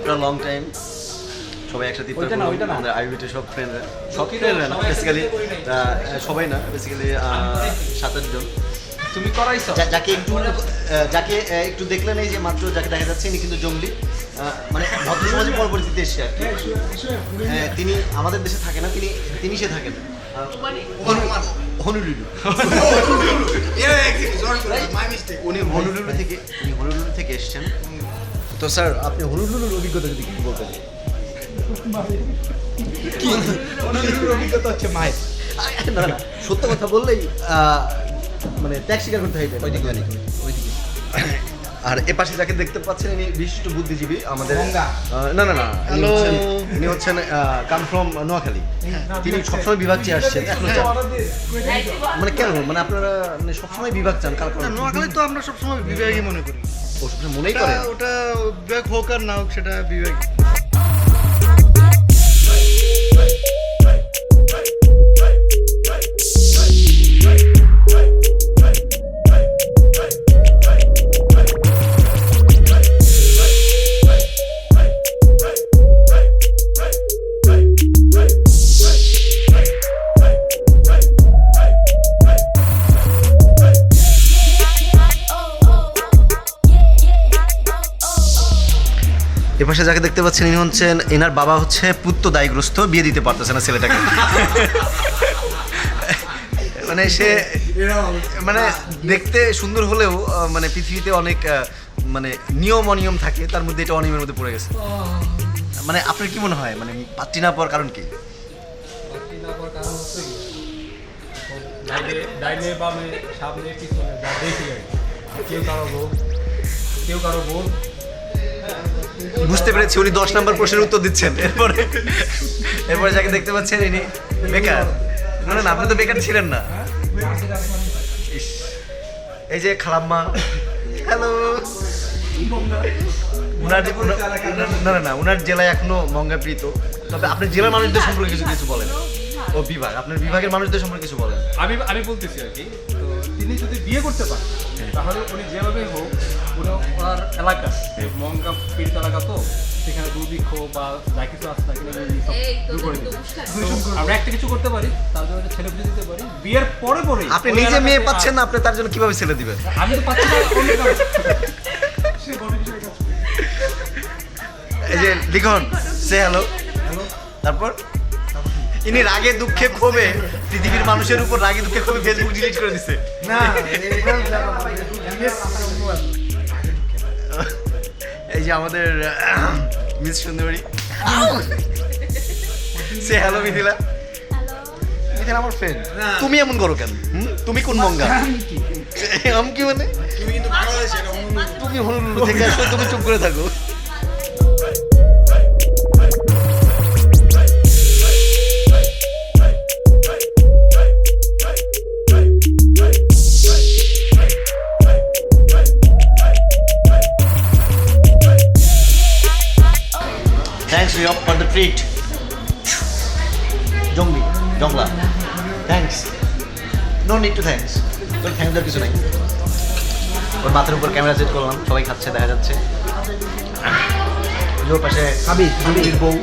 After long time সবাই একসাথে আমাদের আইবিটির সব ফ্রেন্ডরা না বেসিক্যালি সবাই না বেসিক্যালি 7-8 জন। তুমি করাইছো যাকে একটু দেখলেন এই যে মাত্র যাকে দেখা যাচ্ছে ইনি কিন্তু জঙ্গলি মানে ভদ্র সমাজে পরবর্তীতে এসছে আর কি। তিনি আমাদের দেশে থাকে না, তিনি সে থাকেন হনুলুলু। উনি হনুলুলু থেকে এসছেন। তো স্যার আপনি হনুলুলুর অভিজ্ঞতা যদি কি বলতেন? অভিজ্ঞতা হচ্ছে মায়ের না সত্য কথা বললেই মানে ত্যাগ স্বীকার করতে হয়। ওইদিকে আর এ পাশে যাকে দেখতে পাচ্ছেন ইনি বিশিষ্ট বুদ্ধিজীবী আমাদের। না ইনি হচ্ছেন কাম ফ্রম নোয়াখালী। তিনি সবসময় বিভাগ চেয়ে আসছেন এখনো চান। মানে কেন মানে আপনারা মানে সবসময় বিভাগ চান? নোয়াখালী তো আমরা সবসময় বিভাগই মনে করি। ও সবসময় মনেই করে ওটা বিভাগ হোক আর না হোক সেটা বিভাগ। এপাশে যাকে দেখতে পাচ্ছেন ইনি হচ্ছেন এনার বাবা হচ্ছে পুত্র দায়গ্রস্ত, বিয়ে দিতে পারতেছে না ছেলেটাকে। মানে সে মানে দেখতে সুন্দর হলেও মানে পৃথিবীতে অনেক মানে নিয়ম অনিয়ম থাকে, তার মধ্যে এটা অনিয়মের মধ্যে পড়ে গেছে। মানে আপনার কি মনে হয় মানে পাত্রী না পাওয়ার কারণ কি? ডাইনে বামে সামনে পিছনে যা দেখি কেউ কারো বউ বুঝতে পেরেছি উনি 10 নম্বর প্রশ্নের উত্তর দিচ্ছেন। এরপরে যাকে দেখতে পাচ্ছেন ইনি বেকার। না আপনি তো বেকার ছিলেন না। এই যে খালাম্মা, হ্যালো। উনার জেলায় এখনো মঙ্গাপ্রীত। তবে আপনি জেলার মানুষদের সম্পর্কে কিছু বলেন। ও বিভাগ, আপনার বিভাগের মানুষদের সম্পর্কে কিছু বলেন। আমি বলতেছি আর কি, তো তিনি যদি বিয়ে করতে পারেন তাহলে উনি যেভাবে হোক ওনার এলাকা মঙ্গা পীড়িত এলাকা, তো সেখানে দুর্ভিক্ষ বা যা কিছু আছে না কিনা দূর করে দিই। আমরা একটা কিছু করতে পারি, তার জন্য একটা ছেলে খুঁজে দিতে পারি বিয়ের পরে। আপনি নিজে মেয়ে পাচ্ছেন না, আপনি তার জন্য কিভাবে ছেলে দিবেন? আমি তো পাচ্ছি না। এই যে লিখন সে হ্যালো, তারপর ইনি রাগে দুঃখে ক্ষোভে পৃথিবীর মানুষের উপর রাগে দুঃখে ক্ষোভে ফেসবুক ডিলিট করে দিছে। না এই যে আমাদের মিস সুন্দরী, সে হ্যালো মিথিলা। মিথিলা আমার ফ্রেন্ড। তুমি এমন করো কেন? তুমি কোন মঙ্গা? আমি কি মানে তুমি হনুলুলু থেকে আসো, তুমি চুপ করে থাকো। Thanks for the treat. Jongla. Thanks. No need to thanks. তোর থ্যাংক দেওয়ার কিছু নাই। ওর মাথার উপর ক্যামেরা সেট করলাম, সবাই খাচ্ছে দেখা যাচ্ছে। ওর পাশে হাবিব বউ।